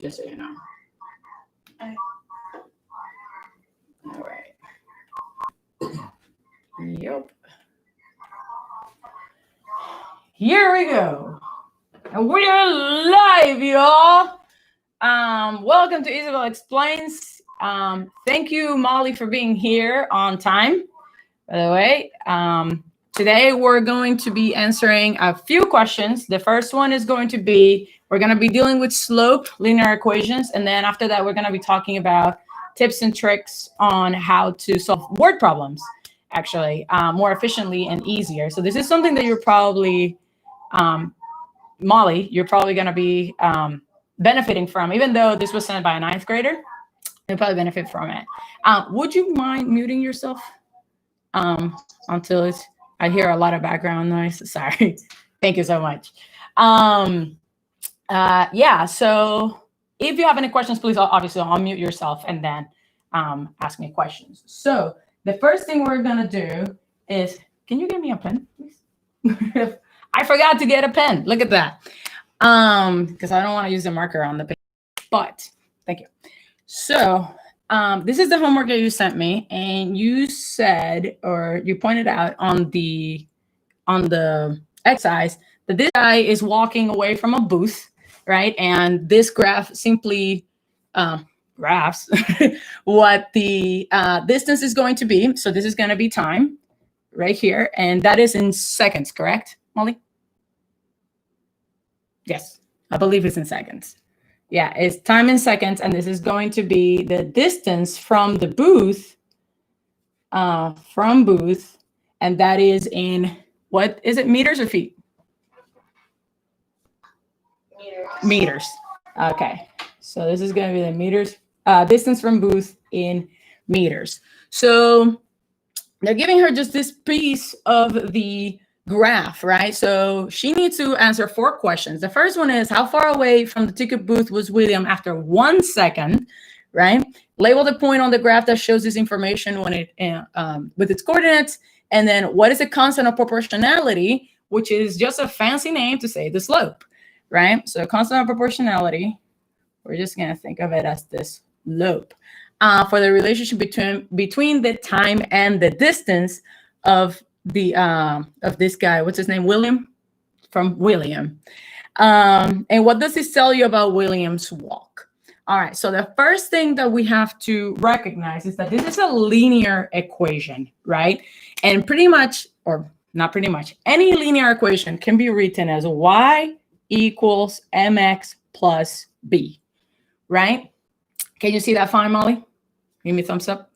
just so you know. All right. Yep. Here we go. And we are live, y'all. Welcome to Isabel Explains. Thank you, Molly, for being here on time, by the way. Today, we're going to be answering a few questions. The first one is going to be, we're going to be dealing with slope linear equations. And then after that, we're going to be talking about tips and tricks on how to solve word problems, actually, more efficiently and easier. So this is something that you're probably, Molly, you're probably going to be benefiting from, even though this was sent by a 9th grader. You'll probably benefit from it. Would you mind muting yourself until it's... I hear a lot of background noise. Sorry. Thank you so much. Yeah, so if you have any questions, please obviously unmute yourself and then ask me questions. So the first thing we're going to do is, can you give me a pen, please? I forgot to get a pen. Look at that. Because I don't want to use a marker on the page. But thank you. So this is the homework that you sent me, and you said, or you pointed out on the exercise that this guy is walking away from a booth, right? And this graph simply graphs what the distance is going to be. So this is going to be time right here, and that is in seconds, correct, Molly? Yes, I believe it's in seconds. Yeah, it's time in seconds, and this is going to be the distance from the booth, and that is in, what is it, meters or feet? Meters. Okay, so this is going to be the meters, distance from booth in meters. So they're giving her just this piece of the graph, right? So she needs to answer 4 questions. The first one is, how far away from the ticket booth was William after 1 second, right? Label the point on the graph that shows this information when it with its coordinates. And then what is the constant of proportionality, which is just a fancy name to say the slope, right? So constant of proportionality, we're just going to think of it as the slope for the relationship between the time and the distance of this guy. What's his name? William, from William. And what does this tell you about William's walk? All right, so the first thing that we have to recognize is that this is a linear equation, right? And pretty much, or not pretty much, any linear equation can be written as y equals mx plus b, right? Can you see that fine, Molly? Give me a thumbs up.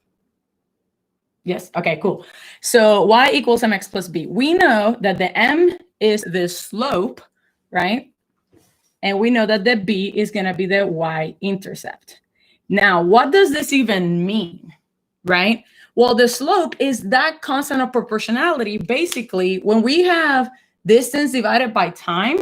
Yes. Okay, cool. So y equals mx plus b. We know that the m is the slope, right? And we know that the b is going to be the y-intercept. Now, what does this even mean, right? Well, the slope is that constant of proportionality. Basically, when we have distance divided by time,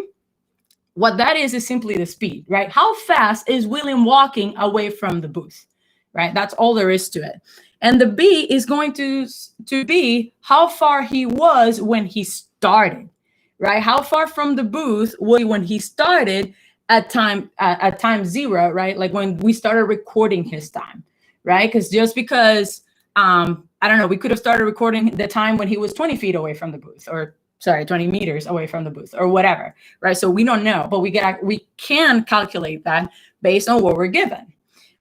what that is simply the speed, right? How fast is William walking away from the booth, right? That's all there is to it. And the b is going to be how far he was when he started, right? How far from the booth was he when he started at time 0, right? Like when we started recording his time, right? Because just because, I don't know, we could have started recording the time when he was 20 feet away from the booth, or sorry, 20 meters away from the booth, or whatever, right? So we don't know, but we can calculate that based on what we're given.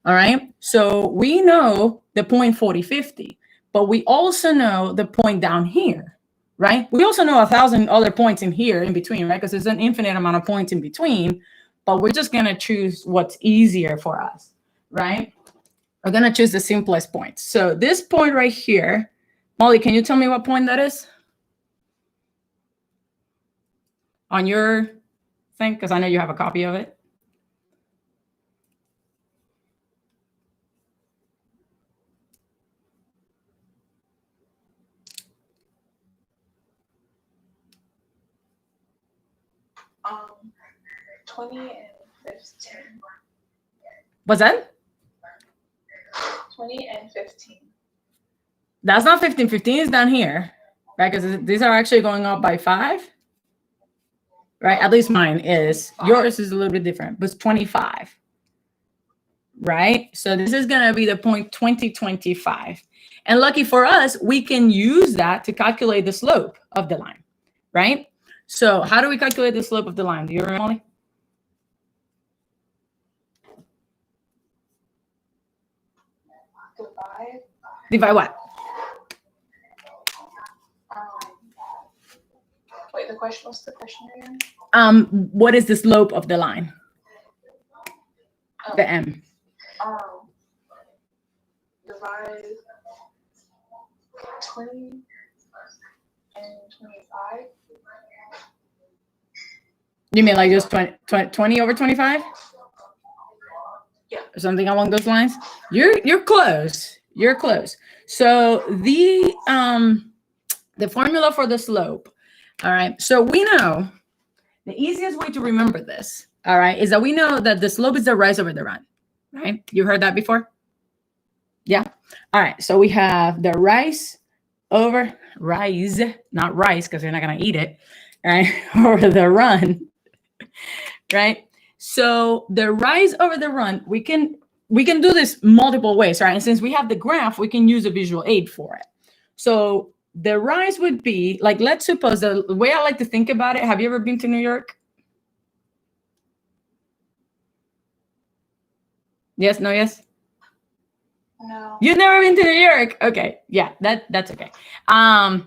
All right, so we know the point 40, 50, but we also know the point down here, right? We also know 1,000 other points in here in between, right? Because there's an infinite amount of points in between, but we're just going to choose what's easier for us, right? We're going to choose the simplest point. So this point right here, Molly, can you tell me what point that is? On your thing, because I know you have a copy of it. Um, 20 and 15. What's that? 20 and 15. That's not 15. 15 is down here, right? Because these are actually going up by 5, right? At least mine is. 5. Yours is a little bit different, but it's 25. right? So this is going to be the point 2025. And lucky for us, we can use that to calculate the slope of the line, right? So how do we calculate the slope of the line? Do you remember, Molly? Divide what? Wait, what's the question again? What is the slope of the line? The M. Divide 20 and 25. You mean like just 20 over 25? Yeah. Or something along those lines? You're close. You're close. So the formula for the slope, all right. So we know the easiest way to remember this, all right, is that we know that the slope is the rise over the run, right? You heard that before? Yeah. All right. So we have the rise, not rice, because you're not going to eat it, right? Over the run, right? So the rise over the run, we can do this multiple ways, right? And since we have the graph, we can use a visual aid for it. So the rise would be like, let's suppose the way I like to think about it. Have you ever been to New York? Yes, no, yes? No. You've never been to New York? Okay. Yeah, that's okay.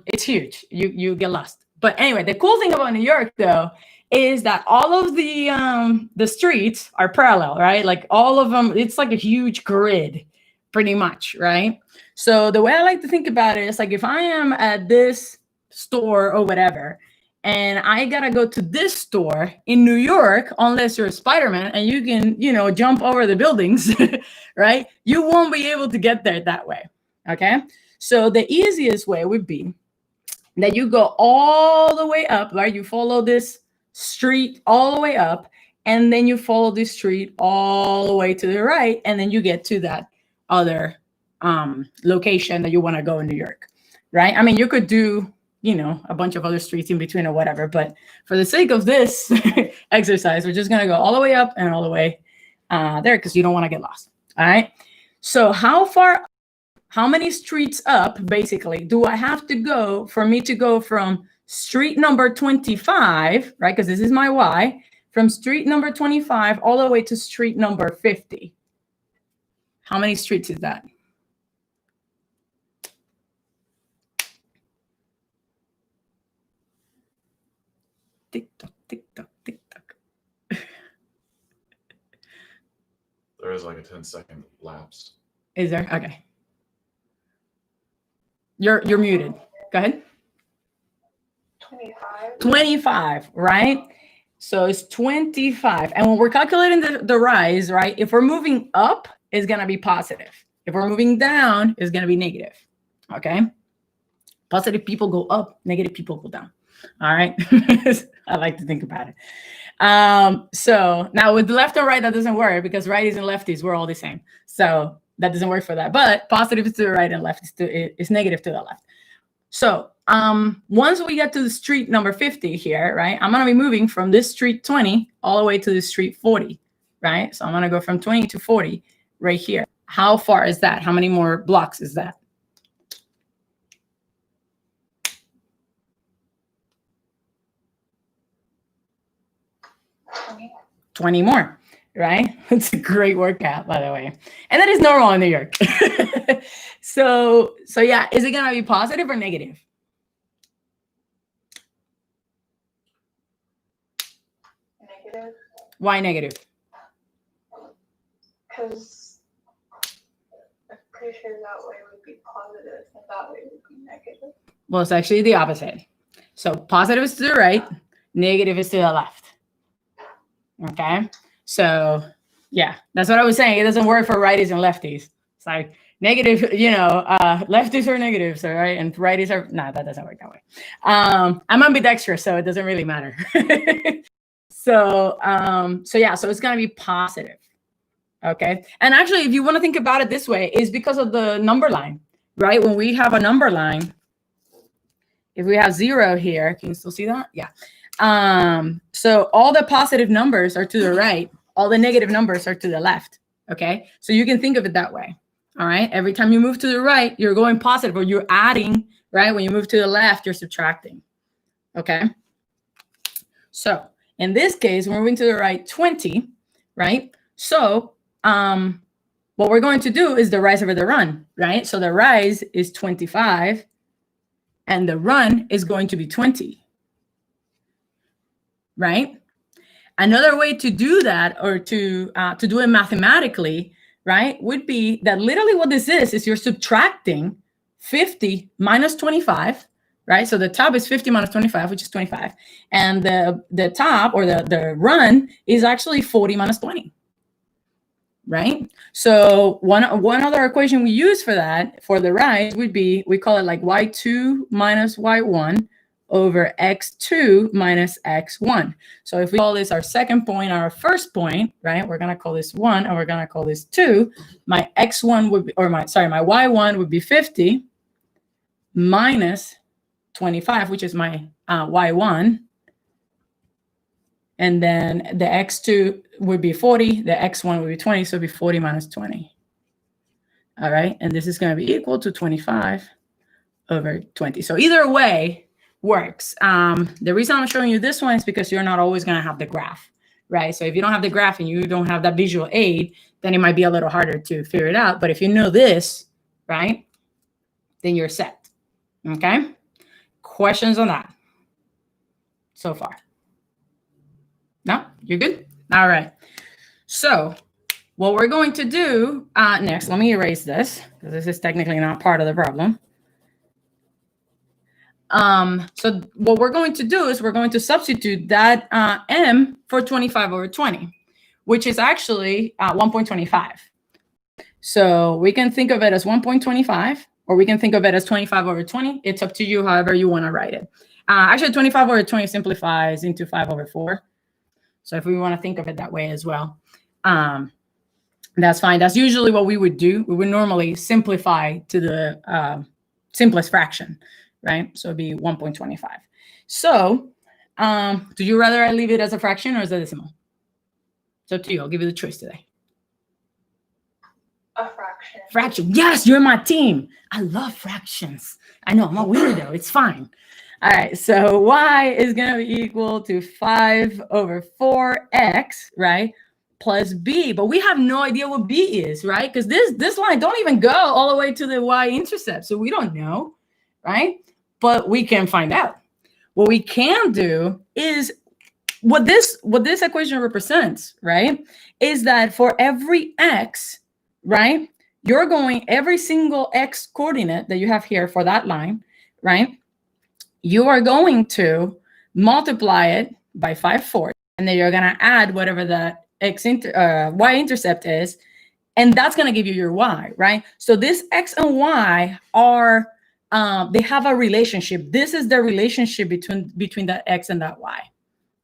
It's huge. You get lost. But anyway, the cool thing about New York though is that all of the streets are parallel, right? Like all of them, it's like a huge grid, pretty much, right? So the way I like to think about it is like if I am at this store or whatever, and I gotta go to this store in New York, unless you're Spider-Man and you can, jump over the buildings, right? You won't be able to get there that way, okay? So the easiest way would be that you go all the way up, right? You follow this street all the way up, and then you follow this street all the way to the right, and then you get to that other location that you want to go in New York, right? I mean, you could do a bunch of other streets in between or whatever. But for the sake of this exercise, we're just going to go all the way up and all the way there because you don't want to get lost. All right. So how many streets up, basically, do I have to go for me to go from street number 25, right? Because this is my Y, from street number 25 all the way to street number 50. How many streets is that? Tick tock, tick tock, tick tock. There is like a 10-second lapse. Is there? Okay. You're muted. Go ahead. 25. 25, right? So it's 25. And when we're calculating the rise, right, if we're moving up, it's going to be positive. If we're moving down, it's going to be negative. Okay? Positive people go up, negative people go down. All right? I like to think about it. So now with left and right, that doesn't work because righties and lefties, we're all the same. So that doesn't work for that. But positive is to the right and left is negative to the left. So once we get to the street number 50 here, right, I'm going to be moving from this street 20 all the way to the street 40, right? So I'm going to go from 20 to 40 right here. How far is that? How many more blocks is that? 20 more, right? It's a great workout, by the way. And that is normal in New York. So yeah, is it going to be positive or negative? Negative. Why negative? Because I'm pretty sure that way would be positive and that way would be negative. Well, it's actually the opposite. So positive is to the right, negative is to the left. Okay, so yeah, that's what I was saying. It doesn't work for righties and lefties. It's like negative, lefties are negatives, all right, and righties are that doesn't work that way. I'm ambidextrous, so it doesn't really matter. So yeah, so it's gonna be positive. Okay, and actually, if you want to think about it this way, is because of the number line, right? When we have a number line, if we have 0 here, can you still see that? Yeah. So all the positive numbers are to the right, all the negative numbers are to the left. Okay, so you can think of it that way. All right, every time you move to the right, you're going positive, or you're adding, right? When you move to the left, you're subtracting. Okay, so in this case, we're moving to the right 20, right? So what we're going to do is the rise over the run, right? So the rise is 25 and the run is going to be 20, right? Another way to do that, or to do it mathematically, right, would be that literally what this is you're subtracting 50 minus 25, right? So the top is 50 minus 25, which is 25. And the top, or the run, is actually 40 minus 20, right? So one other equation we use for that, for the rise, would be, we call it like y2 minus y1 over x2 minus x1. So if we call this our second point, our first point, right, we're going to call this 1 and we're going to call this 2. My x1 would be, or my y1 would be 50 minus 25, which is my y1. And then the x2 would be 40, the x1 would be 20, so it'd be 40 minus 20. All right, and this is going to be equal to 25 over 20. So either way works. The reason I'm showing you this one is because you're not always going to have the graph, right? So if you don't have the graph and you don't have that visual aid, then it might be a little harder to figure it out. But if you know this, right, then you're set. Okay? Questions on that so far? No? You're good? All right. So what we're going to do next, let me erase this, because this is technically not part of the problem. So what we're going to do is we're going to substitute that m for 25 over 20, which is actually 1.25. So we can think of it as 1.25, or we can think of it as 25 over 20. It's up to you, however you want to write it. Actually, 25 over 20 simplifies into 5 over 4. So if we want to think of it that way as well, that's fine. That's usually what we would do. We would normally simplify to the simplest fraction, right? So it'd be 1.25. So do you rather I leave it as a fraction or as a decimal? It's up to you. I'll give you the choice today. A fraction. Fraction. Yes, you're my team. I love fractions. I know, I'm a weirdo. It's fine. All right, so y is going to be equal to 5 over 4x, right, plus b. But we have no idea what b is, right? Because this line don't even go all the way to the y-intercept, so we don't know, right? But we can find out. What we can do is what this equation represents, right, is that for every x, right, you're going, every single x coordinate that you have here for that line, right, you are going to multiply it by 5/4, and then you're going to add whatever the y-intercept is, and that's going to give you your y, right? So this x and y are, they have a relationship. This is the relationship between that x and that y,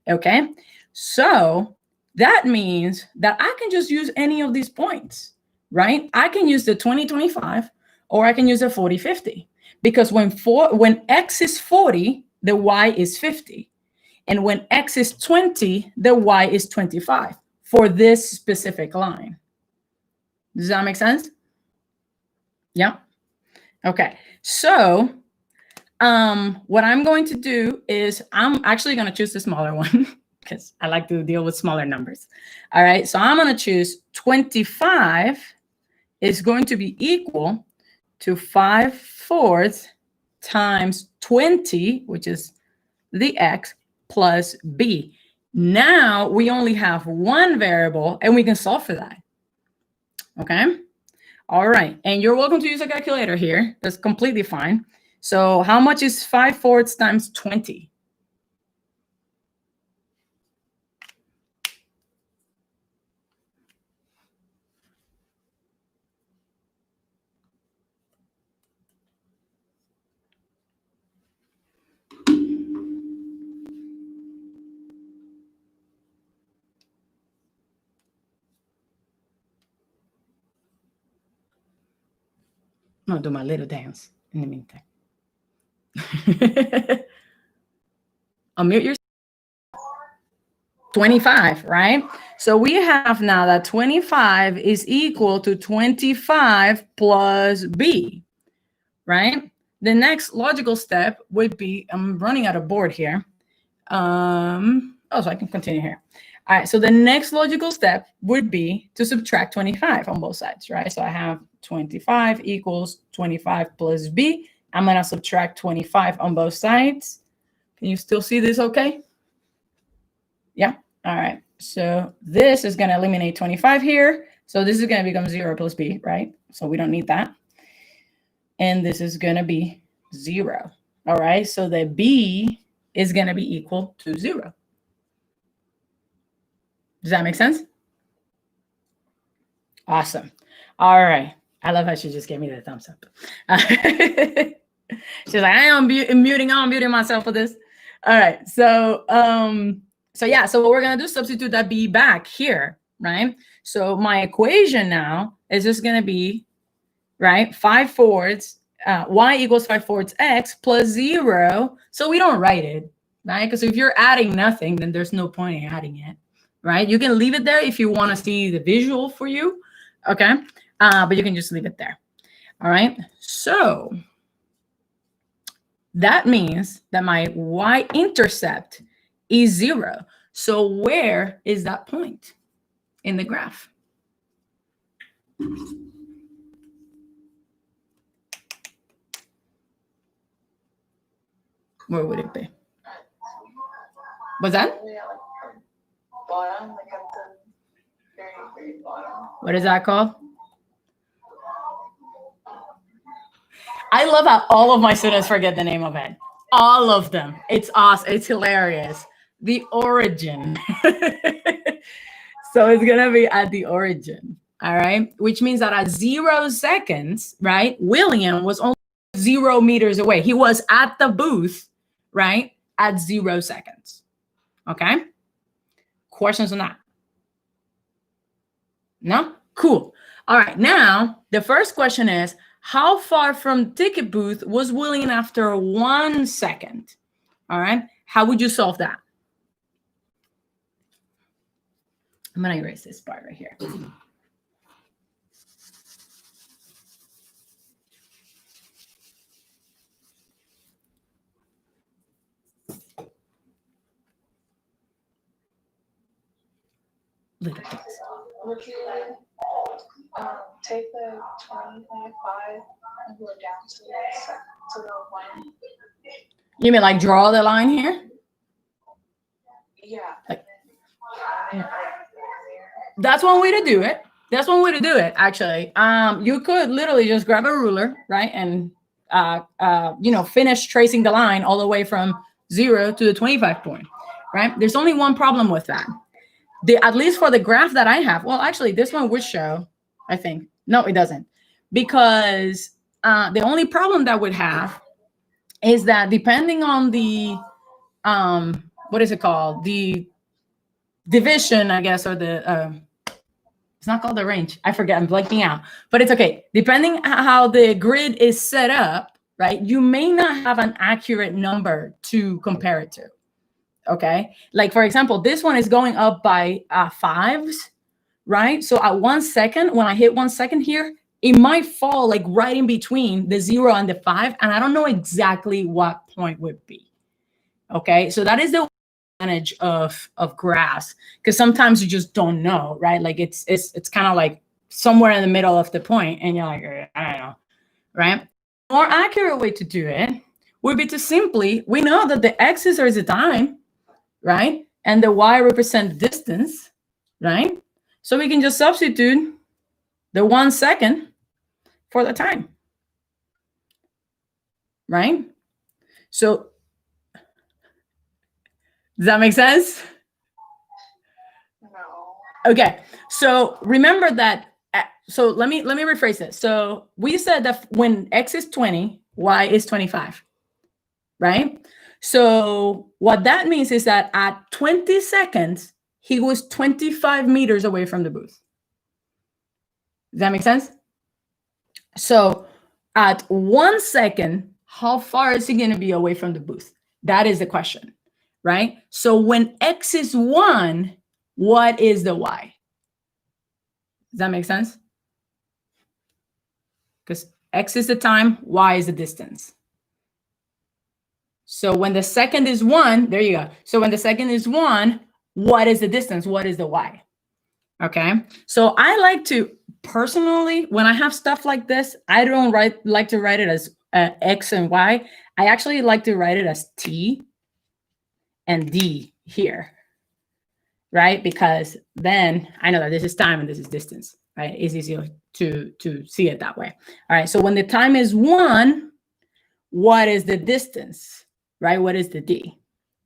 okay? So that means that I can just use any of these points, right? I can use the 20-25, or I can use the 40-50. Because when x is 40, the y is 50. And when x is 20, the y is 25 for this specific line. Does that make sense? Yeah. Okay. So what I'm going to do is I'm actually going to choose the smaller one because I like to deal with smaller numbers. All right. So I'm going to choose 25 is going to be equal to 5/4 times 20, which is the x, plus b. Now we only have one variable and we can solve for that. Okay. All right. And you're welcome to use a calculator here. That's completely fine. So how much is 5/4 times 20? I'm gonna do my little dance in the meantime. Unmute yourself. 25, right? So we have now that 25 is equal to 25 plus b, right? The next logical step would be, I'm running out of board here. Oh, so I can continue here. All right, so the next logical step would be to subtract 25 on both sides, right? So I have 25 equals 25 plus b. I'm gonna subtract 25 on both sides. Can you still see this okay? Yeah, all right. So this is gonna eliminate 25 here. So this is gonna become 0 plus b, right? So we don't need that. And this is gonna be 0, all right? So the b is gonna be equal to 0. Does that make sense? Awesome. All right. I love how she just gave me the thumbs up. She's like, I am muting myself for this. All right. So, yeah. So what we're gonna do is substitute that b back here, right? So my equation now is just gonna be, right, 5/4 y equals 5/4 x plus 0. So we don't write it, right? Because if you're adding nothing, then there's no point in adding it. Right? You can leave it there if you want to see the visual for you, okay? But you can just leave it there, all right? So that means that my y-intercept is 0. So where is that point in the graph? Where would it be? What's that? Bottom, like at the very, very bottom. What is that called? I love how all of my students forget the name of it. All of them. It's awesome. It's hilarious. The origin. So it's going to be at the origin. All right. Which means that at 0 seconds, right, William was only 0 meters away. He was at the booth, right, at 0 seconds. Okay. Questions on that? No? Cool. All right. Now, the first question is, how far from ticket booth was William after 1 second? All right. How would you solve that? I'm going to erase this part right here. Little bit. Would you take the 25 and go down to the 1? You mean like draw the line here? Yeah. Like, And then that's one way to do it. That's one way to do it, actually. You could literally just grab a ruler, right? And, finish tracing the line all the way from 0 to the 25 point, right? There's only one problem with that. At least for the graph that I have, well, actually, this one would show, I think. No, it doesn't. Because the only problem that would have is that depending on the, what is it called? The division, I guess, or the, it's not called the range. I forget, I'm blanking out. But it's okay. Depending how the grid is set up, right, you may not have an accurate number to compare it to. Okay, like for example, this one is going up by 5s, right? So at 1 second, when I hit 1 second here, it might fall like right in between the 0 and the 5, and I don't know exactly what point would be. Okay, so that is the advantage of graphs, because sometimes you just don't know, right? Like it's kind of like somewhere in the middle of the point, and you're like, I don't know, right? More accurate way to do it would be to simply, we know that the x's are the time, right? And the y represent distance, right? So we can just substitute the 1 second for the time, right? So does that make sense? no. Okay, so remember that, so let me rephrase this. So we said that when x is 20, y is 25, right? So what that means is that at 20 seconds, he was 25 meters away from the booth. Does that make sense? So at 1 second, how far is he going to be away from the booth? That is the question, right? So when x is 1, what is the y? Does that make sense? Because x is the time, y is the distance. So when the second is 1, there you go. So when the second is 1, what is the distance? What is the y? Okay. So I like to, personally, when I have stuff like this, I don't like to write it as x and y. I actually like to write it as t and d here, right? Because then I know that this is time and this is distance, right? It's easier to see it that way. All right. So when the time is 1, what is the distance, right? What is the d?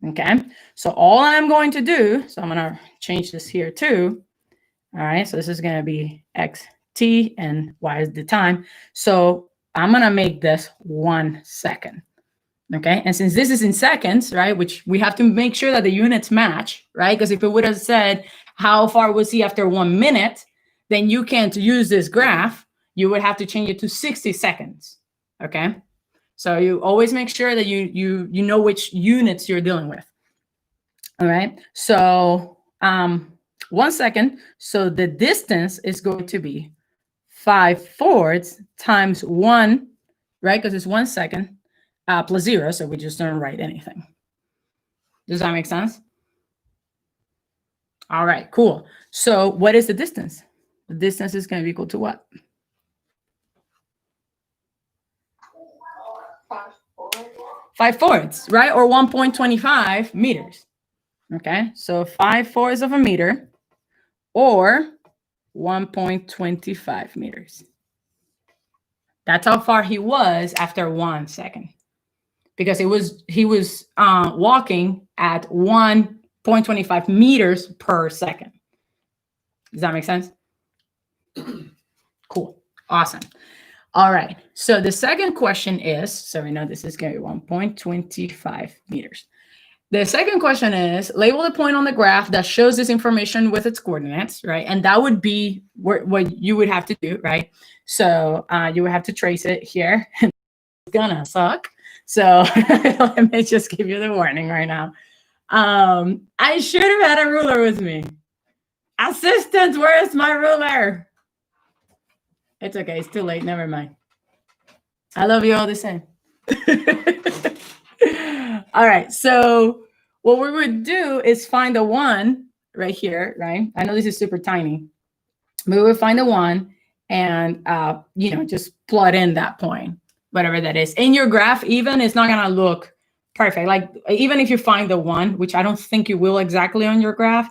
Okay. So all I'm going to do, so I'm going to change this here too. All right. So this is going to be x t and y is the time. So I'm going to make this 1 second. Okay. And since this is in seconds, right, which we have to make sure that the units match, right? Because if it would have said how far was he after 1 minute, then you can't use this graph. You would have to change it to 60 seconds. Okay. So you always make sure that you know which units you're dealing with. All right. So 1 second. So the distance is going to be 5/4 times 1, right? Because it's 1 second. Plus 0, so we just don't write anything. Does that make sense? All right, cool. So what is the distance? The distance is going to be equal to what? 5/4, right? Or 1.25 meters. Okay, so 5/4 of a meter or 1.25 meters. That's how far he was after 1 second. Because he was walking at 1.25 meters per second. Does that make sense? Cool. Awesome. All right. So the second question is, so we know this is going to be 1.25 meters. The second question is, label the point on the graph that shows this information with its coordinates, right? And that would be what you would have to do, right? So you would have to trace it here. It's gonna suck. So let me just give you the warning right now. I should have had a ruler with me. Assistant, where's my ruler? It's okay. It's too late. Never mind. I love you all the same. All right. So what we would do is find the 1 right here, right? I know this is super tiny. But we would find the 1 and, just plug in that point. Whatever that is in your graph, even it's not gonna look perfect. Like even if you find the 1, which I don't think you will exactly on your graph,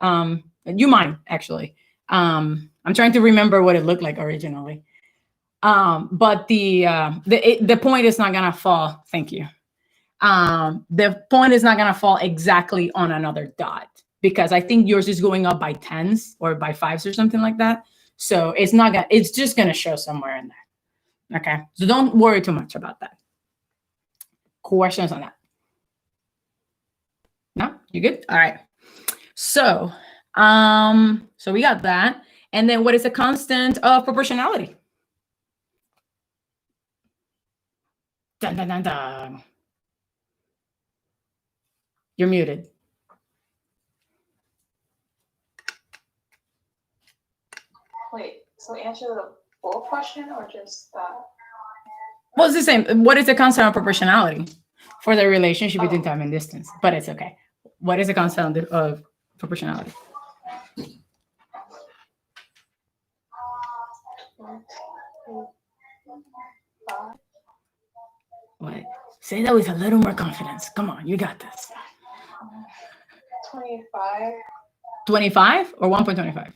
you might actually. I'm trying to remember what it looked like originally, but the point is not gonna fall. Thank you. The point is not gonna fall exactly on another dot because I think yours is going up by 10s or by 5s or something like that. So it's not gonna. It's just gonna show somewhere in there. Okay, so don't worry too much about that. Questions on that? No, you good? All right. So, so we got that. And then what is the constant of proportionality? Dun, dun, dun, dun. You're muted. Wait, so answer the full question or just that? Well, it's the same. What is the constant of proportionality for the relationship between time and distance? But it's okay. What is the constant of proportionality? What? Say that with a little more confidence. Come on, you got this. 25. 25 or 1.25?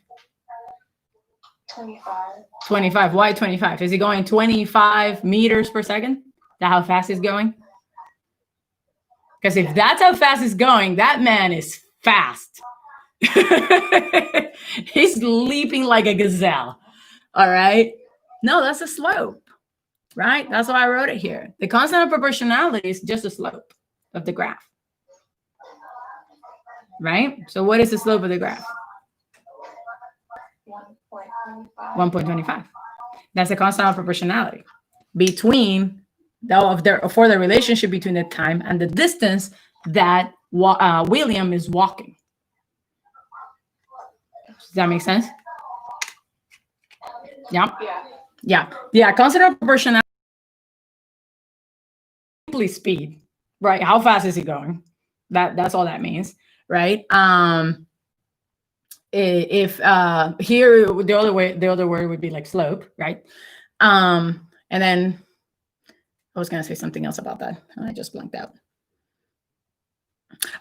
25. 25. Why 25? Is he going 25 meters per second? Is that how fast he's going? Because if that's how fast he's going, that man is fast. He's leaping like a gazelle. All right. No, that's a slope, right? That's why I wrote it here. The constant of proportionality is just a slope of the graph, right? So what is the slope of the graph? 1.25. 1.25. That's the constant of proportionality between for the relationship between the time and the distance that William is walking. Does that make sense? Yeah. Yeah. Yeah. Consider proportionality speed, right? How fast is he going? That's all that means, right? If here the other word would be like slope, right? And then I was gonna say something else about that, and I just blanked out.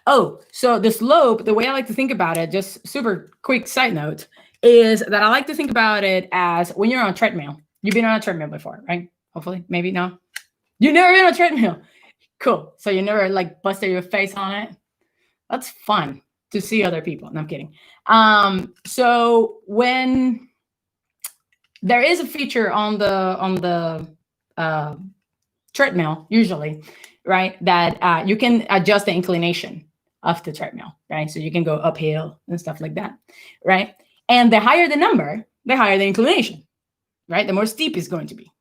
Oh, so the slope, the way I like to think about it, just super quick side note, is that I like to think about it as when you're on a treadmill. You've been on a treadmill before, right? Hopefully, maybe no. You've never been on a treadmill. Cool. So you never like busted your face on it. That's fun to see other people. No, I'm kidding. So when there is a feature on the treadmill, usually, right, that you can adjust the inclination of the treadmill, right? So you can go uphill and stuff like that, right? And the higher the number, the higher the inclination, right? The more steep it's going to be,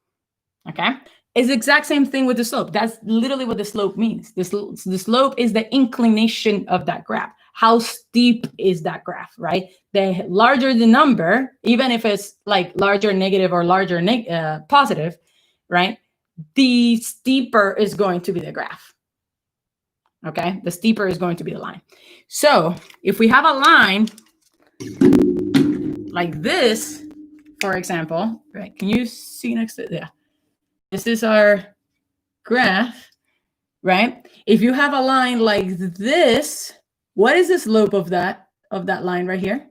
okay? It's the exact same thing with the slope. That's literally what the slope means. The slope is the inclination of that graph. How steep is that graph, right? The larger the number, even if it's like larger negative or larger positive, right? The steeper is going to be the graph. Okay, the steeper is going to be the line. So if we have a line like this, for example, right? Can you see next to it? Yeah. This is our graph, right? If you have a line like this, what is the slope of that line right here?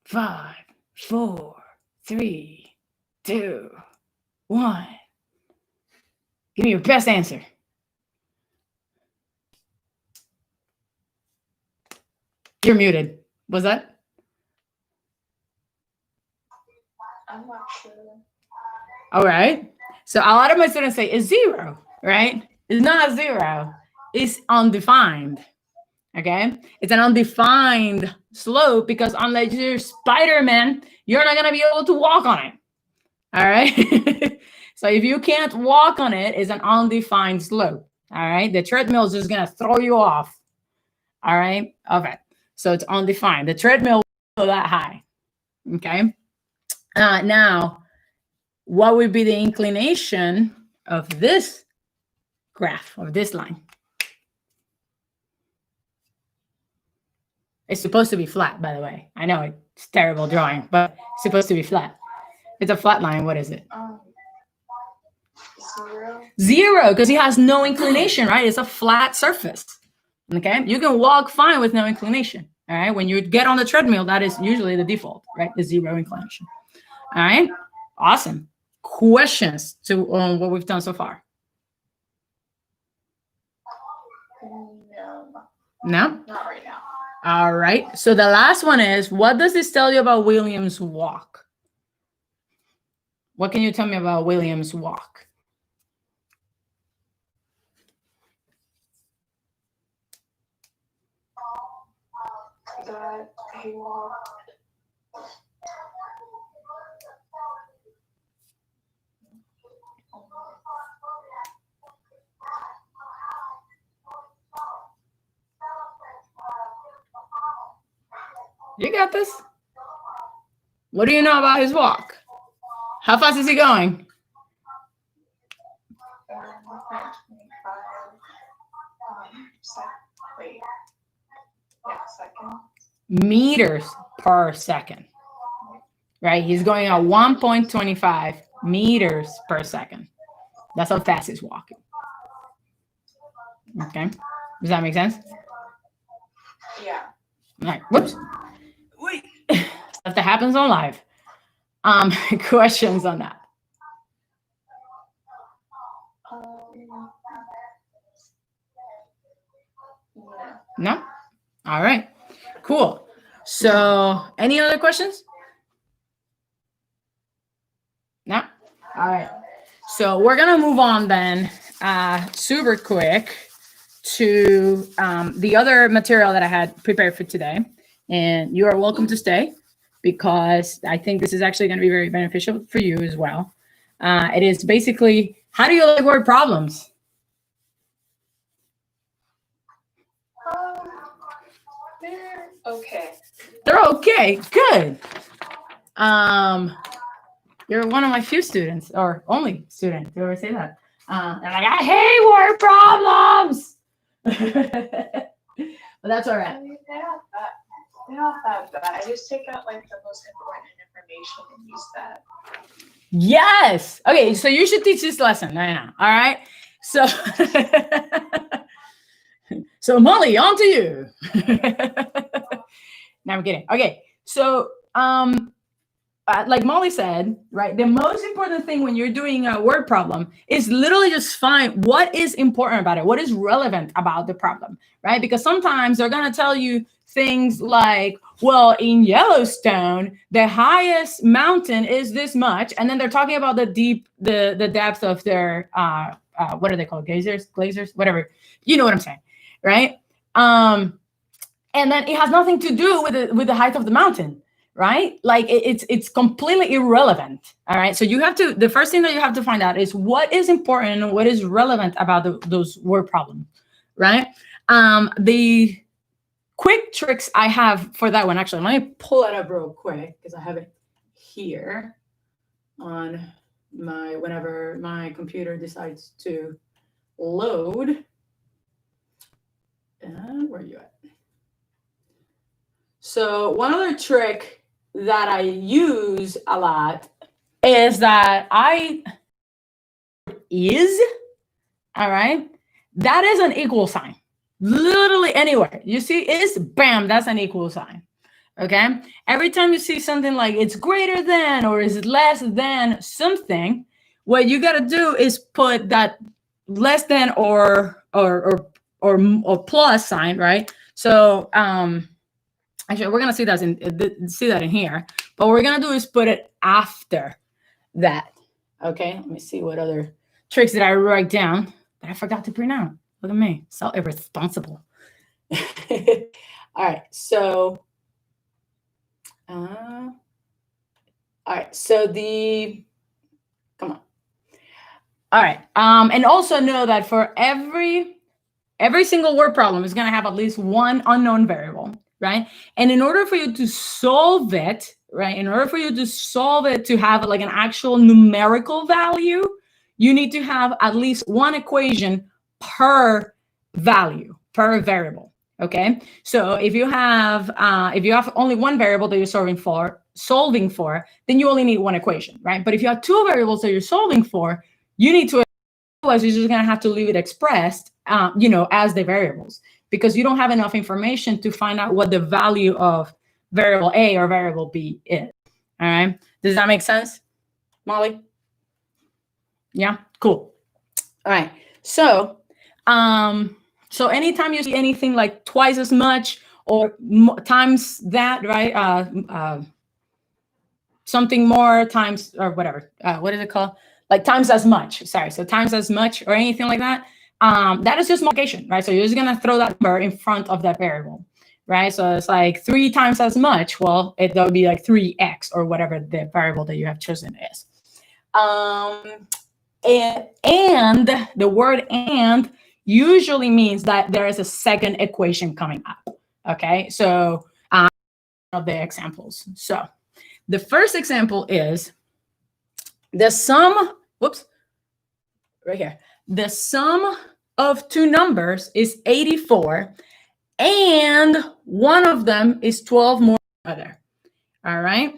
Five, four, three, two, one. Give me your best answer. You're muted. Was that? I'm not sure. All right. So a lot of my students say it's 0, right? It's not 0. It's undefined. Okay. It's an undefined slope because unless you're Spider-Man, you're not going to be able to walk on it. All right. So if you can't walk on it, it's an undefined slope. All right. The treadmill is just going to throw you off. All right. Okay. So it's undefined. The treadmill will go that high. Okay. Now, what would be the inclination of this graph, of this line? It's supposed to be flat, by the way. I know it's terrible drawing, but it's supposed to be flat. It's a flat line. What is it? 0. 0, because it has no inclination, right? It's a flat surface. Okay. You can walk fine with no inclination. All right. When you get on the treadmill, that is usually the default, right? The 0 inclination. All right. Awesome. Questions to what we've done so far? No. No? Not right now. All right. So the last one is, what does this tell you about William's walk? What can you tell me about William's walk? That he walked. You got this. What do you know about his walk? How fast is he going? 1.25 seconds. Meters per second. Right? He's going at 1.25 meters per second. That's how fast he's walking. Okay. Does that make sense? Yeah. All right. Whoops. Wait. Stuff that happens on live. Questions on that? No? All right. Cool. So, any other questions? No? All right. So, we're going to move on then super quick to the other material that I had prepared for today. And you are welcome to stay because I think this is actually going to be very beneficial for you as well. It is basically, how do you like word problems? They're okay. They're okay. Good. You're one of my few students, or only student to ever say that. They're like, I hate word problems. But that's all I right. mean, they're not that bad. I just take out like the most important information and use that. Yes. Okay, so you should teach this lesson right now. All right. So, so Molly, on to you. No, I'm kidding. Okay, so like Molly said, right, the most important thing when you're doing a word problem is literally just find what is important about it, what is relevant about the problem, right? Because sometimes they're going to tell you things like, well, in Yellowstone, the highest mountain is this much. And then they're talking about the depth of their, what are they called? Glaciers, whatever. You know what I'm saying, right? And then it has nothing to do with the height of the mountain. Right? Like it's completely irrelevant. All right. So you have to, the first thing that you have to find out is what is important and what is relevant about those word problems. Right? The quick tricks I have for that one, actually, let me pull it up real quick because I have it here on whenever my computer decides to load. Where are you at? So one other trick that I use a lot is that all right, that is an equal sign. Literally anywhere you see is, bam, that's an equal sign. Okay, every time you see something like it's greater than or is less than something, what you got to do is put that less than or plus sign, right? So actually, we're gonna see that in here, but what we're gonna do is put it after that. Okay, let me see what other tricks did I write down that I forgot to print out. Look at me, so irresponsible. All right, so all right, so come on. All right, and also know that for every single word problem is gonna have at least one unknown variable. Right? And in order for you to solve it, right, in order for you to solve it to have like an actual numerical value, you need to have at least one equation per value, per variable. Okay. So if you have only one variable that you're solving for, then you only need one equation, right? But if you have two variables that you're solving for, you need to, otherwise you're just gonna have to leave it expressed, as the variables, because you don't have enough information to find out what the value of variable A or variable B is. All right. Does that make sense, Molly? Yeah, cool. All right. So, so anytime you see anything like twice as much or times that, right? Something more times or whatever. What is it called? Like times as much. Sorry. So times as much or anything like that. That is just multiplication, right? So you're just gonna throw that number in front of that variable, right? So it's like 3 times as much. Well, that would be like 3x or whatever the variable that you have chosen is. And the word "and" usually means that there is a second equation coming up. Okay, so of the examples. So the first example is the sum. Whoops, right here. The sum of two numbers is 84, and one of them is 12 more than the other. All right.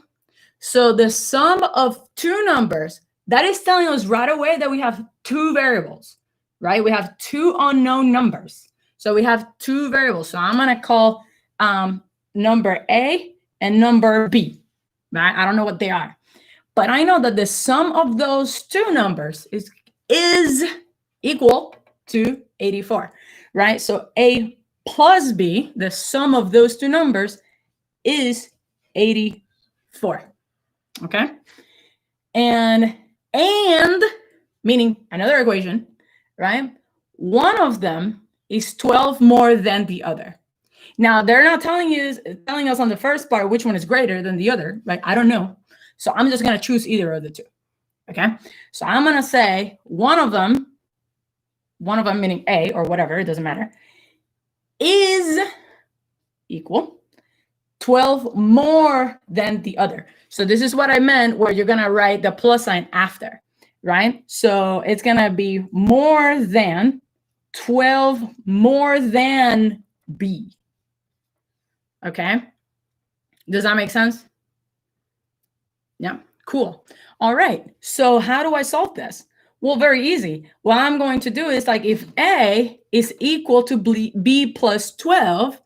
So the sum of two numbers, that is telling us right away that we have two variables, right? We have two unknown numbers. So we have two variables. So I'm going to call number A and number B, right? I don't know what they are, but I know that the sum of those two numbers is equal to 84, right? So A plus B, the sum of those two numbers is 84, okay? And meaning another equation, right? One of them is 12 more than the other. Now they're not telling us on the first part which one is greater than the other, right? I don't know. So I'm just going to choose either of the two. Okay. So I'm going to say one of them meaning A or whatever, it doesn't matter, is equal 12 more than the other. So this is what I meant where you're going to write the plus sign after, right? So it's going to be more than 12 more than B. Okay. Does that make sense? Yeah. Cool. All right. So how do I solve this? Well, very easy. What I'm going to do is like if A is equal to B plus 12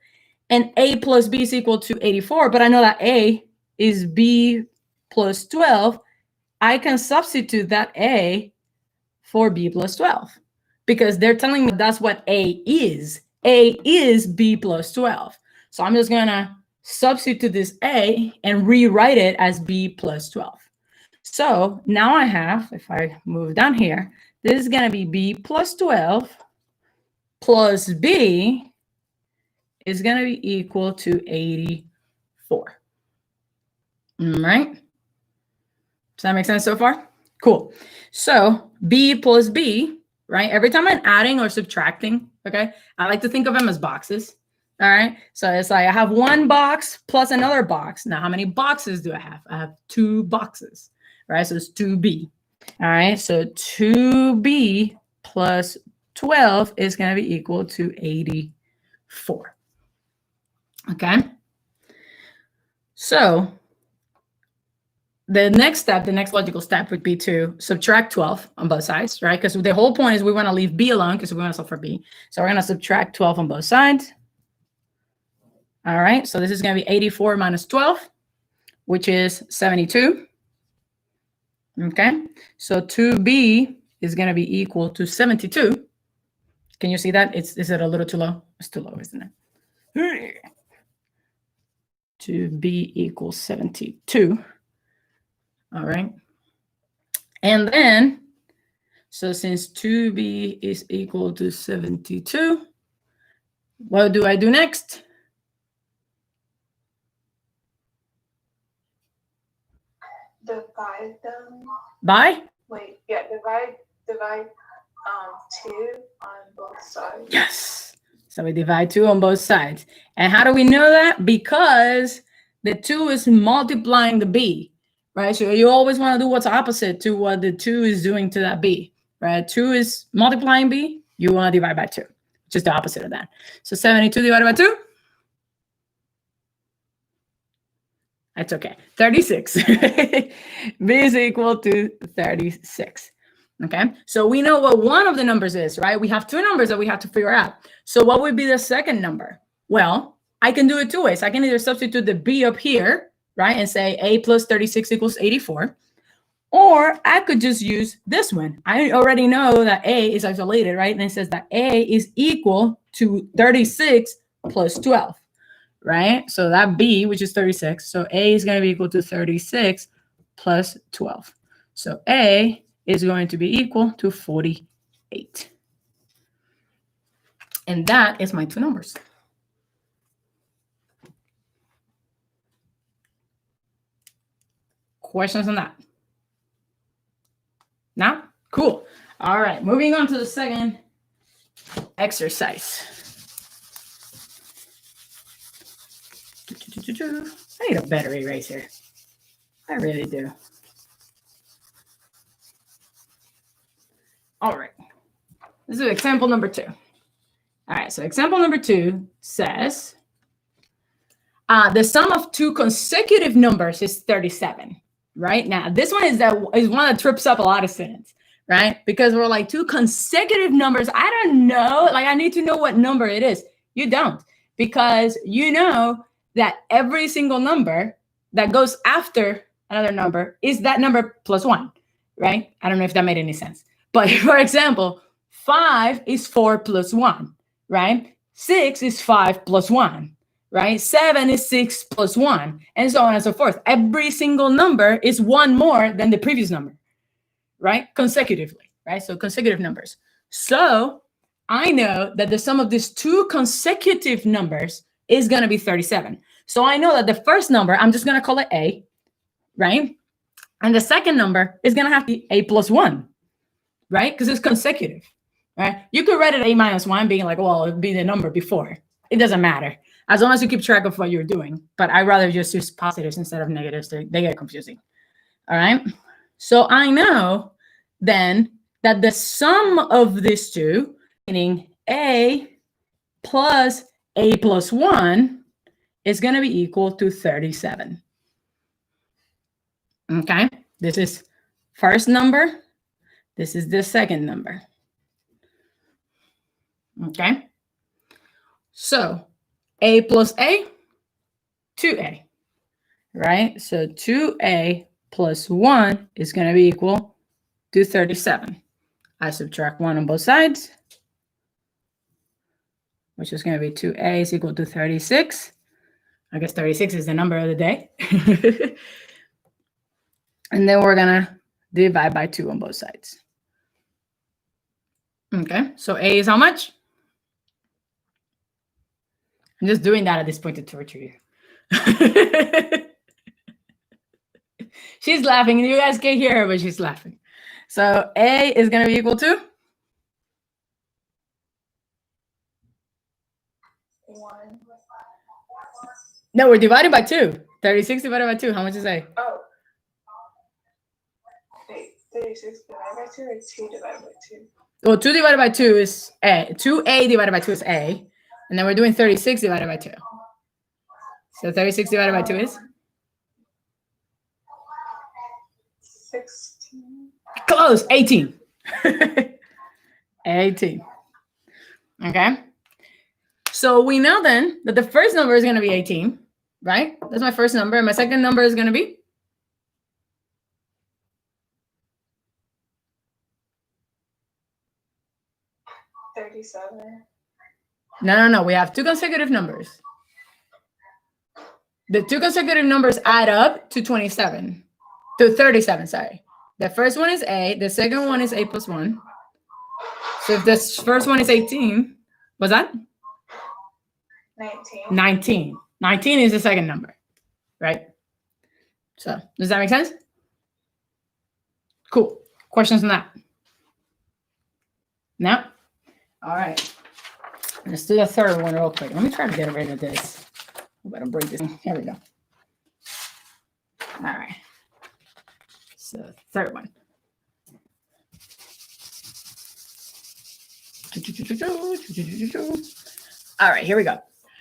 and A plus B is equal to 84, but I know that A is B plus 12, I can substitute that A for B plus 12 because they're telling me that's what A is. A is B plus 12. So I'm just going to substitute this A and rewrite it as B plus 12. So now I have, if I move down here, this is going to be B plus 12 plus B is going to be equal to 84. Right? Does that make sense so far? Cool. So B plus B, right? Every time I'm adding or subtracting, okay, I like to think of them as boxes. All right. So it's like I have one box plus another box. Now, how many boxes do I have? I have 2 boxes, right? So it's 2B. All right. So 2B plus 12 is going to be equal to 84. Okay. So the next logical step would be to subtract 12 on both sides, right? Because the whole point is we want to leave B alone because we want to solve for B. So we're going to subtract 12 on both sides. All right, so this is going to be 84 minus 12, which is 72. Okay, so 2B is going to be equal to 72. Can you see that? Is it a little too low? It's too low, isn't it? 2B equals 72. All right. And then, so since 2B is equal to 72, what do I do next? Divide them. By? Wait, yeah, divide 2 on both sides. Yes. So we divide 2 on both sides. And how do we know that? Because the 2 is multiplying the B, right? So you always want to do what's opposite to what the 2 is doing to that B, right? 2 is multiplying B. You want to divide by 2, which is the opposite of that. So 72 divided by 2. That's okay. 36. B is equal to 36. Okay. So we know what one of the numbers is, right? We have 2 numbers that we have to figure out. So what would be the second number? Well, I can do it 2 ways. I can either substitute the B up here, right? And say A plus 36 equals 84. Or I could just use this one. I already know that A is isolated, right? And it says that A is equal to 36 plus 12. Right? So that B, which is 36. So A is going to be equal to 36 plus 12. So A is going to be equal to 48. And that is my 2 numbers. Questions on that? No? Cool. All right. Moving on to the second exercise. I need a better eraser. I really do. All right. This is example number 2. All right. So example number 2 says the sum of 2 consecutive numbers is 37. Right? Now, this one is one that trips up a lot of students, right? Because we're like 2 consecutive numbers. I don't know. Like, I need to know what number it is. You don't, because you know that every single number that goes after another number is that number plus 1, right? I don't know if that made any sense. But for example, 5 is 4 plus 1, right? 6 is 5 plus 1, right? 7 is 6 plus 1, and so on and so forth. Every single number is 1 more than the previous number, right? Consecutively, right? So consecutive numbers. So I know that the sum of these 2 consecutive numbers is going to be 37. So I know that the first number, I'm just going to call it A, right? And the second number is going to have to be A plus 1, right? Because it's consecutive, right? You could write it A minus 1 being like, well, it'd be the number before. It doesn't matter. As long as you keep track of what you're doing. But I'd rather just use positives instead of negatives. They get confusing. All right? So I know then that the sum of these two, meaning A plus A plus 1, is going to be equal to 37. Okay? This is first number. This is the second number. Okay? So A plus A, 2A. Right? So 2A plus 1 is going to be equal to 37. I subtract 1 on both sides, which is going to be 2A is equal to 36. I guess 36 is the number of the day. And then we're going to divide by 2 on both sides. Okay, so A is how much? I'm just doing that at this point to torture you. She's laughing. You guys can't hear her, but she's laughing. So A is going to be equal to? 1. No, we're dividing by 2. 36 divided by 2. How much is A? Oh. Wait, 36 divided by 2 or 2 divided by 2? Well, 2 divided by 2 is A. 2A divided by 2 is A. And then we're doing 36 divided by 2. So 36 divided by 2 is? 16. Close. 18. 18. Okay. So we know then that the first number is going to be 18, right? That's my first number. And my second number is going to be? $37. No. We have 2 consecutive numbers. The 2 consecutive numbers add up to 27. To 37, sorry. The first one is A. The second one is A plus 1. So if this first one is 18, what's that? 19. 19. 19 is the second number, right? So does that make sense? Cool. Questions on that? No? All right. Let's do the third one real quick. Let me try to get rid of this. I'm going to break this. Here we go. All right. So third one. All right, here we go.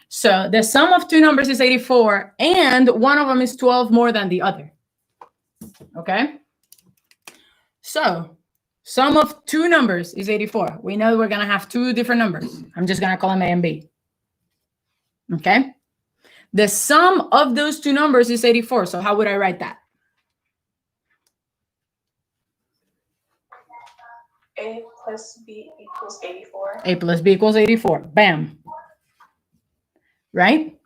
So the sum of 2 numbers is 84, and one of them is 12 more than the other. Okay? So sum of 2 numbers is 84. We know we're going to have 2 different numbers. I'm just going to call them A and B. Okay? The sum of those 2 numbers is 84. So how would I write that? A plus B equals 84. A plus B equals 84. Bam. Right?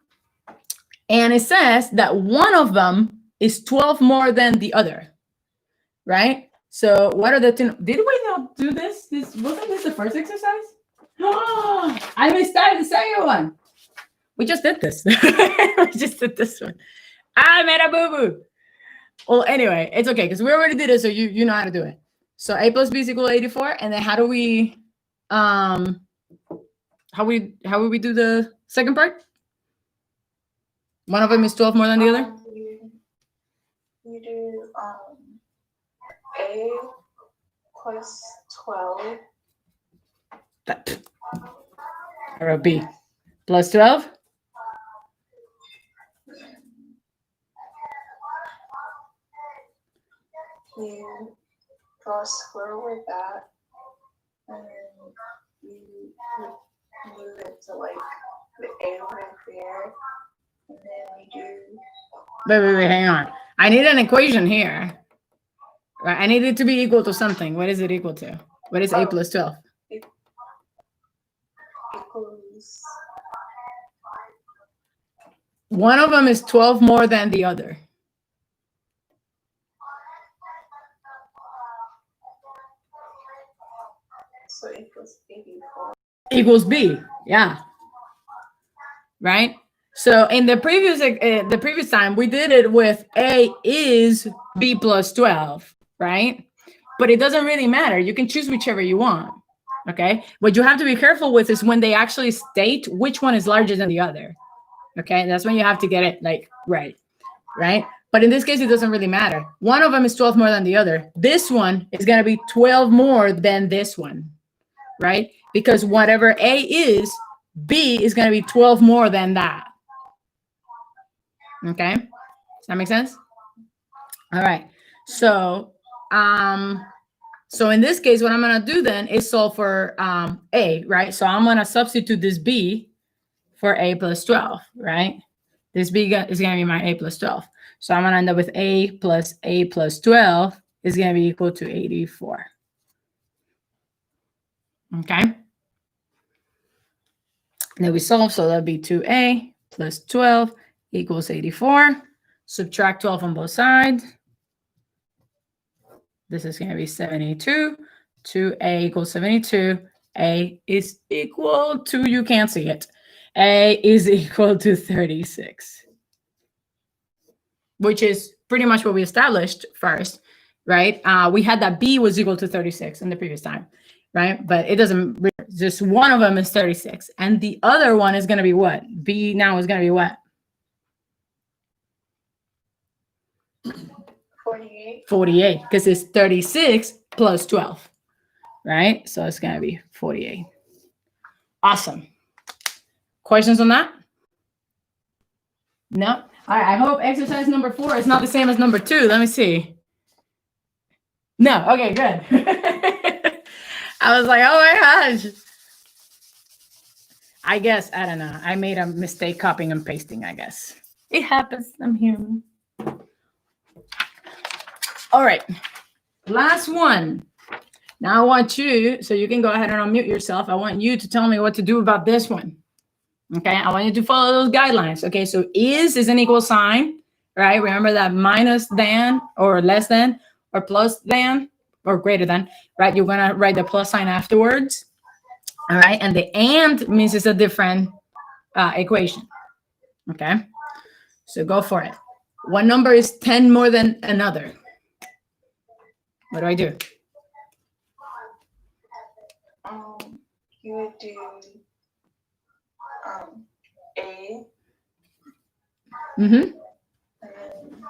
And it says that one of them is 12 more than the other. Right? So what are the 2? Did we not do this? Wasn't this the first exercise? Oh, I missed out the second one. We just did this. We just did this one. I made a boo-boo. Well, anyway, it's okay because we already did it, so you know how to do it. So A plus B is equal to 84, and then how do we how would we do the second part? One of them is 12 more than the other? You do A plus 12. Or B plus 12? You draw a square with that, and then you move it to like the A over there, and then you do. Wait, hang on. I need an equation here. Right? I need it to be equal to something. What is it equal to? What is A plus 12? Equals. One of them is 12 more than the other. So equals 84. Equals B. Yeah. Right? So in the previous time, we did it with A is B plus 12, right? But it doesn't really matter. You can choose whichever you want, okay? What you have to be careful with is when they actually state which one is larger than the other, okay? That's when you have to get it like right? But in this case, it doesn't really matter. One of them is 12 more than the other. This one is going to be 12 more than this one, right? Because whatever A is, B is going to be 12 more than that. Okay, does that make sense? All right. So in this case, what I'm going to do then is solve for A, right? So I'm going to substitute this B for A plus 12, right? This B is going to be my A plus 12. So I'm going to end up with A plus 12 is going to be equal to 84. Okay. Then we solve, so that'll be 2A plus 12 equals 84. Subtract 12 on both sides. This is going to be 72. 2A equals 72. A is equal to, you can't see it. A is equal to 36. Which is pretty much what we established first, right? We had that B was equal to 36 in the previous time, right? But it doesn't, just one of them is 36. And the other one is going to be what? B now is going to be what? 48. 48, because it's 36 plus 12, right? So it's going to be 48. Awesome. Questions on that? No? All right, I hope exercise number 4 is not the same as number 2. Let me see. No, okay, good. I was like, oh my gosh. I guess, I don't know. I made a mistake copying and pasting, I guess. It happens. I'm human. All right, last one. Now I want you, so you can go ahead and unmute yourself. I want you to tell me what to do about this one. Okay, I want you to follow those guidelines. Okay, so is an equal sign, right? Remember that minus than or less than or plus than or greater than, right? You're going to write the plus sign afterwards. All right, and the and means it's a different equation. Okay, so go for it. One number is 10 more than another. What do I do? You would do A. Mm-hmm. And then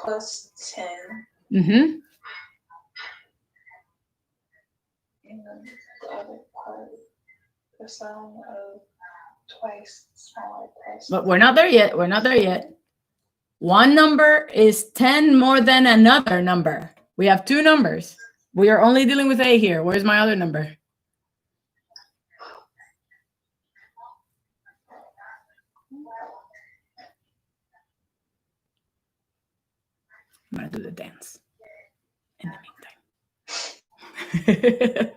plus 10. Mm-hmm. And then the other part, the sign of twice smaller plus. But we're not there yet. We're not there yet. One number is 10 more than another number. We have 2 numbers. We are only dealing with A here. Where's my other number? I'm going to do the dance in the meantime.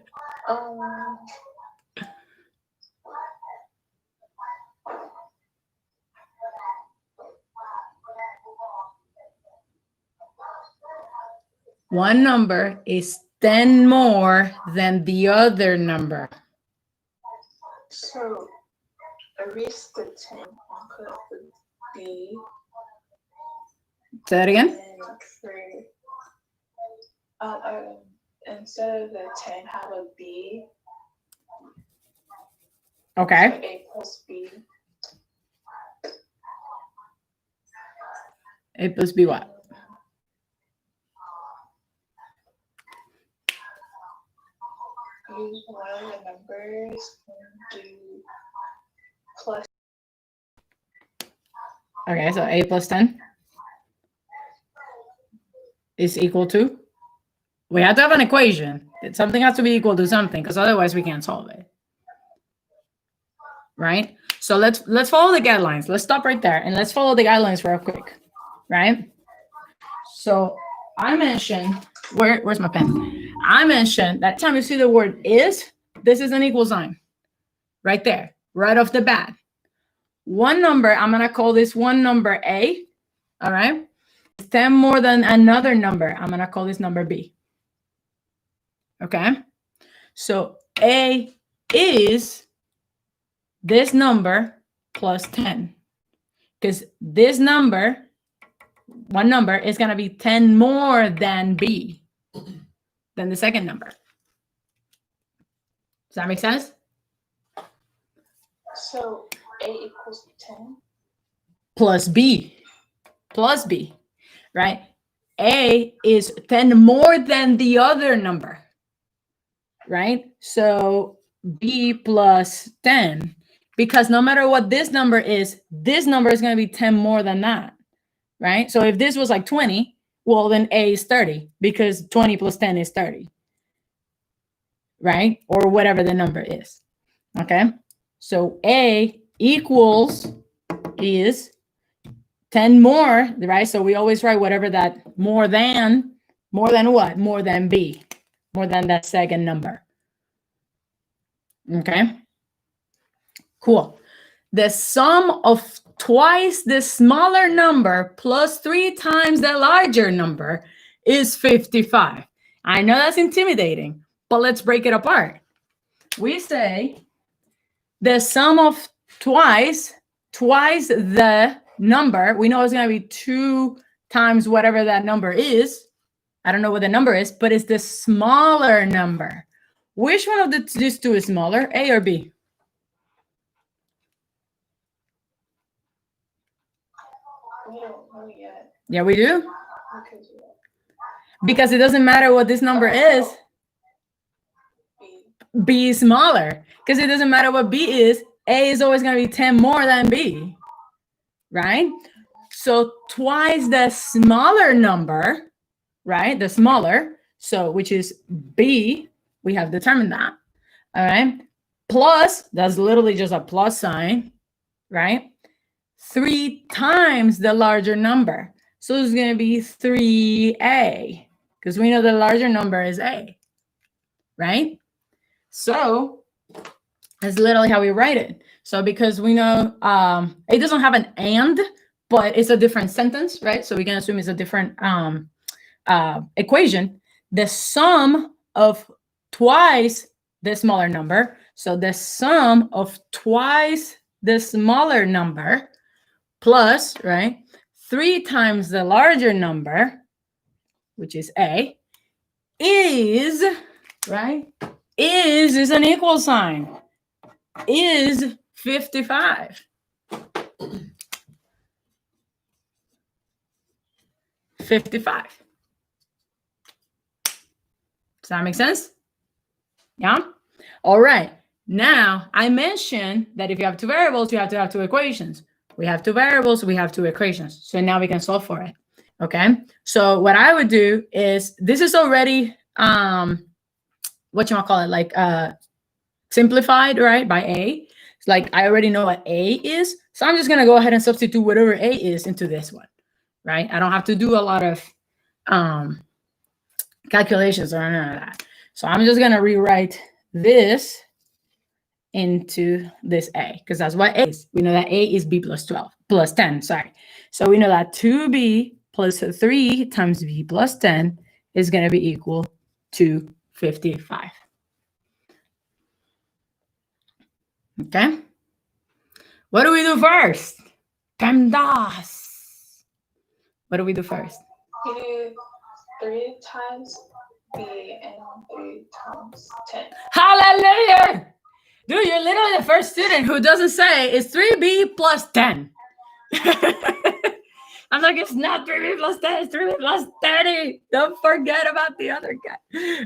One number is 10 more than the other number. So erase the 10 and put the B. Say that again. And for instead of the 10, have a B. Okay. So A plus B. A plus B what? Use one of the numbers and do plus. Okay, so A plus 10 is equal to? We have to have an equation. Something has to be equal to something, because otherwise we can't solve it. Right? So let's follow the guidelines. Let's stop right there and let's follow the guidelines real quick. Right? So I mentioned, where's my pen? I mentioned that time you see the word is, this is an equal sign. Right there, right off the bat. One number, I'm going to call this one number A. All right? 10 more than another number. I'm going to call this number B. Okay? So A is this number plus 10. Because this number, one number, is going to be 10 more than B, than the second number. Does that make sense? So A equals 10. Plus B, right? A is 10 more than the other number, right? So B plus 10, because no matter what this number is going to be 10 more than that, right? So if this was like 20, well, then A is 30, because 20 plus 10 is 30, right? Or whatever the number is, okay? So A equals is 10 more, right? So we always write whatever that more than what? More than B, more than that second number. Okay, cool. The sum of twice the smaller number plus 3 times the larger number is 55. I know that's intimidating, but let's break it apart. We say the sum of twice the number, we know it's going to be 2 times whatever that number is. I don't know what the number is, but it's the smaller number. Which one of these two is smaller, A or B? We don't know yet. Yeah, we do. Because Because it doesn't matter what this number is. B. B is smaller. Because it doesn't matter what B is. A is always going to be 10 more than B. Right? So twice the smaller number, right? The smaller, so which is B, we have determined that. All right. Plus, that's literally just a plus sign, right? 3 times the larger number. So it's going to be 3A, because we know the larger number is A, right? So that's literally how we write it. So because we know it doesn't have an and, but it's a different sentence, right? So we can assume it's a different equation. The sum of twice the smaller number. So the sum of twice the smaller number plus, right, 3 times the larger number, which is A, is, right, is an equal sign, is 55. 55. Does that make sense? Yeah? All right. Now, I mentioned that if you have 2 variables, you have to have 2 equations. We have 2 variables, we have 2 equations. So now we can solve for it. Okay? So what I would do is, this is already, like simplified, right, by A. It's like I already know what A is. So I'm just going to go ahead and substitute whatever A is into this one, right? I don't have to do a lot of calculations or none of that. So I'm just going to rewrite this into this A, because that's what A is. We know that A is B plus 12, plus 10, sorry. So we know that 2B plus 3 times B plus 10 is going to be equal to 55. Okay? What do we do first? PEMDAS. What do we do first? You do 3 times B and 3 times 10. Hallelujah! Dude, you're literally the first student who doesn't say it's 3B plus 10. I'm like, it's not 3B plus 10, it's 3B plus 30. Don't forget about the other guy.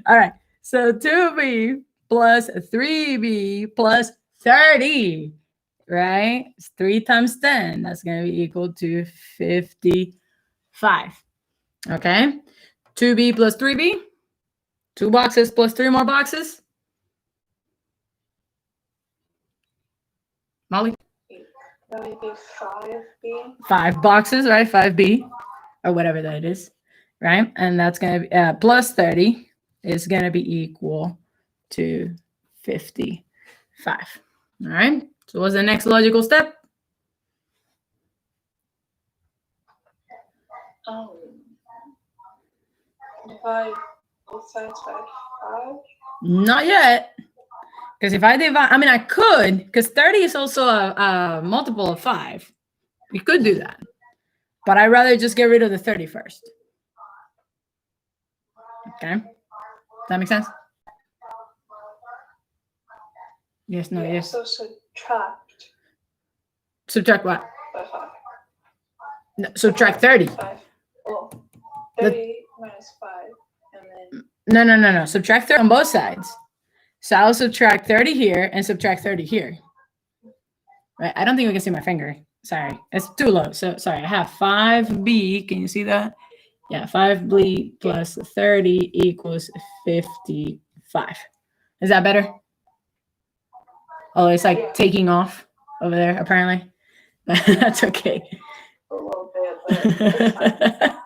All right, so 2B plus 3B plus 30, right? It's 3 times 10. That's going to be equal to 55. Okay? 2B plus 3B. 2 boxes plus 3 more boxes. Molly? That would be 5B. 5 boxes, right? 5B, or whatever that is, right? And that's going to be plus 30 is going to be equal to 55. All right. So what's the next logical step? Divide both sides by 5. Not yet, Because if I divide, I mean, I could, because 30 is also a multiple of 5. We could do that. But I'd rather just get rid of the 30 first. Okay. Does that make sense? Yes, no, yes. So subtract Subtract what? by 5. No, subtract 30. 5. Well, 30 minus 5. And then. No. Subtract 30 on both sides. So I'll subtract 30 here and subtract 30 here. Right? I don't think we can see my finger. Sorry. It's too low. So sorry. I have 5b. Can you see that? Yeah, 5b plus 30 equals 55. Is that better? Oh, it's like taking off over there, apparently. That's okay. A little bit, but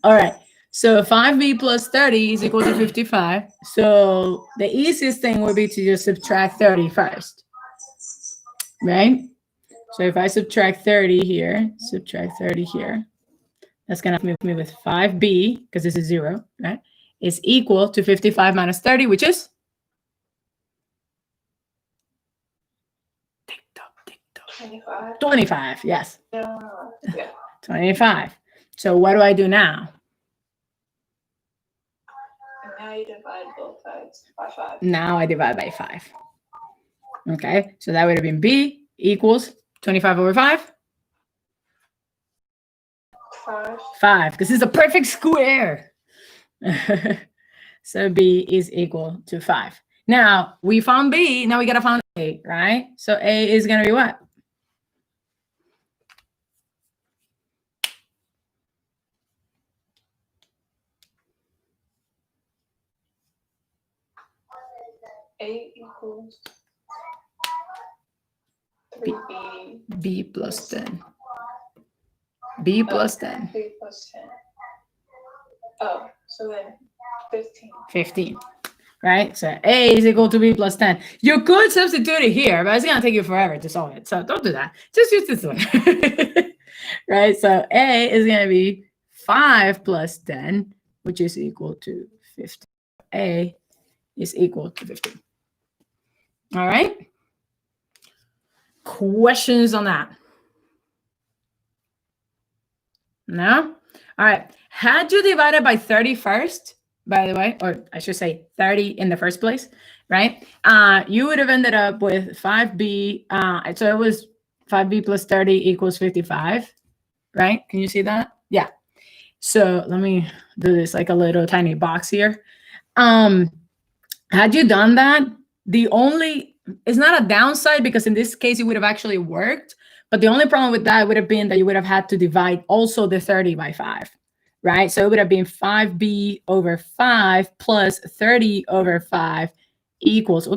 all right. So 5b plus 30 is equal to 55. So the easiest thing would be to just subtract 30 first. Right? So if I subtract 30 here, subtract 30 here, that's going to leave me with 5b, because this is 0, right? Is equal to 55 minus 30, which is? 25. 25, yes. No, yeah. 25. So what do I do now? And now you divide both sides by 5. Now I divide by 5. Okay, so that would have been b equals 25 over 5. 5. 5, because it's a perfect square. So b is equal to 5. Now we found b, now we got to find a, right? So a is going to be what? A equals 3b. b plus 10. b plus 10. 3 plus 10. Oh, so then 15. 15. Right? So a is equal to b plus 10. You could substitute it here, but it's going to take you forever to solve it. So don't do that. Just use this one. Right? So a is going to be 5 plus 10, which is equal to 15. A is equal to 15. All right? Questions on that? No? All right. Had you divided by 30 first, by the way, or I should say 30 in the first place, right? You would have ended up with 5b. So it was 5b plus 30 equals 55, right? Can you see that? Yeah. So let me do this like a little tiny box here. Had you done that, it's not a downside because in this case, it would have actually worked. But the only problem with that would have been that you would have had to divide also the 30 by 5, right? So it would have been 5b over 5 plus 30 over 5 equals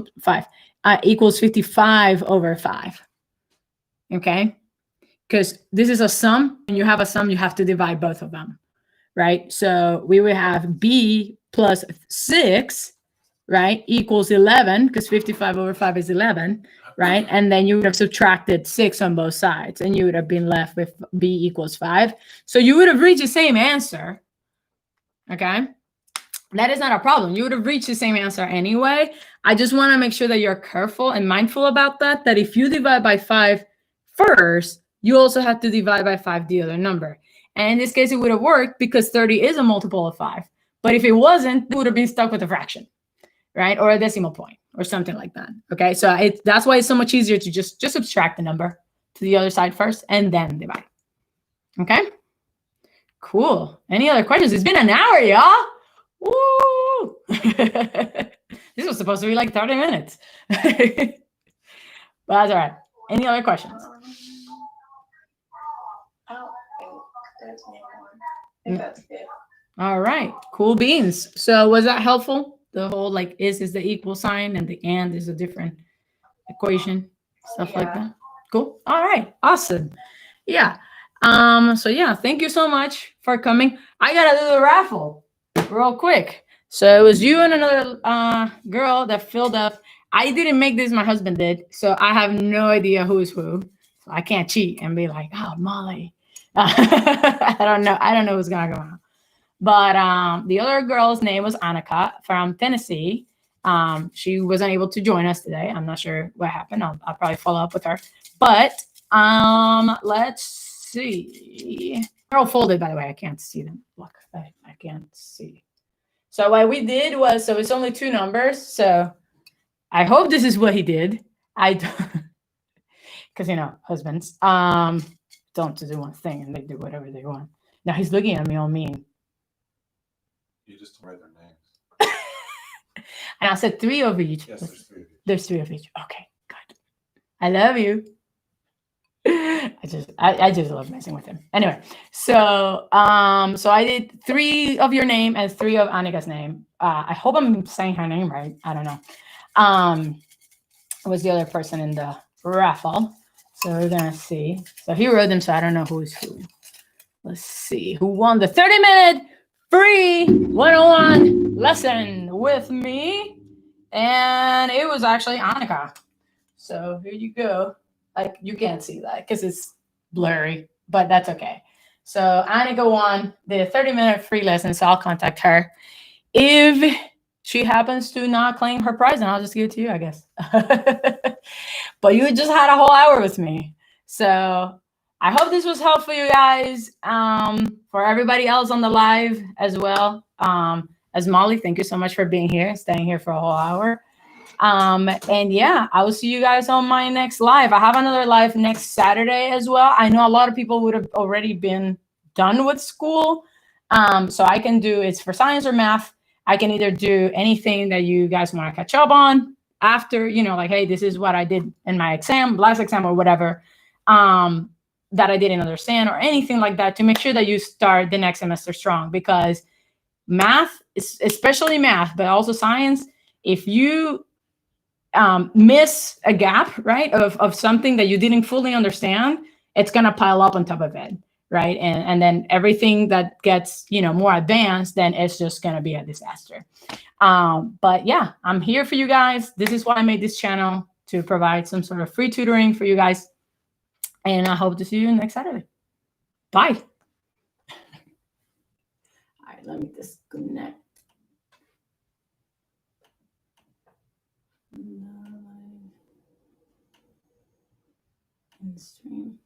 55 over 5. Okay? Because this is a sum. When you have a sum, you have to divide both of them, right? So we would have b plus 6, right, equals 11, because 55 over 5 is 11, right? And then you would have subtracted 6 on both sides, and you would have been left with b equals 5. So you would have reached the same answer, okay? That is not a problem. You would have reached the same answer anyway. I just want to make sure that you're careful and mindful about that, that if you divide by 5 first, you also have to divide by 5 the other number. And in this case, it would have worked because 30 is a multiple of 5. But if it wasn't, it would have been stuck with a fraction, right? Or a decimal point or something like that. Okay, so that's why it's so much easier to just subtract the number to the other side first and then divide. Okay, cool. Any other questions? It's been an hour, y'all. Woo! This was supposed to be like 30 minutes. But that's all right. Any other questions? I don't think there's any more. I think that's it. All right, cool beans. So was that helpful? The whole like is the equal sign and the and is a different equation, stuff like that. Cool. All right, awesome. Yeah. So yeah, thank you so much for coming. I gotta do the raffle real quick. So it was you and another girl that filled up. I didn't make this, my husband did. So I have no idea who is who. So I can't cheat and be like, oh, Molly. I don't know who's gonna go on. But the other girl's name was Annika from Tennessee. She wasn't able to join us today. I'm not sure what happened. I'll probably follow up with her. But let's see. They're all folded, by the way. I can't see them. Look, I can't see. So what we did was, so it's only 2 numbers. So I hope this is what he did. I because husbands don't do one thing and they do whatever they want. Now he's looking at me all mean. You just write their names. And I said 3 of each. Yes, there's 3 of each. There's 3 of each. Okay, good. I love you. I just love messing with him. Anyway, so I did 3 of your name and 3 of Annika's name. I hope I'm saying her name right. I don't know. Was the other person in the raffle. So we're gonna see. So he wrote them, so I don't know who's who. Let's see who won the 30-minute free 101 lesson with me. And it was actually Annika. So here you go. Like, you can't see that because it's blurry, but that's okay. So Annika won the 30-minute free lesson, so I'll contact her. If she happens to not claim her prize, then I'll just give it to you, I guess. But you just had a whole hour with me. So I hope this was helpful, you guys. For everybody else on the live as well. As Molly, thank you so much for being here, staying here for a whole hour. And yeah, I will see you guys on my next live. I have another live next Saturday as well. I know a lot of people would have already been done with school. So I can do, it's for science or math. I can either do anything that you guys want to catch up on after, like, hey, this is what I did in my exam, last exam or whatever, that I didn't understand or anything like that, to make sure that you start the next semester strong. Because math, especially math, but also science, if you miss a gap, right, of something that you didn't fully understand, it's going to pile up on top of it, right? And then everything that gets, more advanced, then it's just going to be a disaster. But yeah, I'm here for you guys. This is why I made this channel, to provide some sort of free tutoring for you guys. And I hope to see you next Saturday. Bye. All right, let me disconnect. Stream.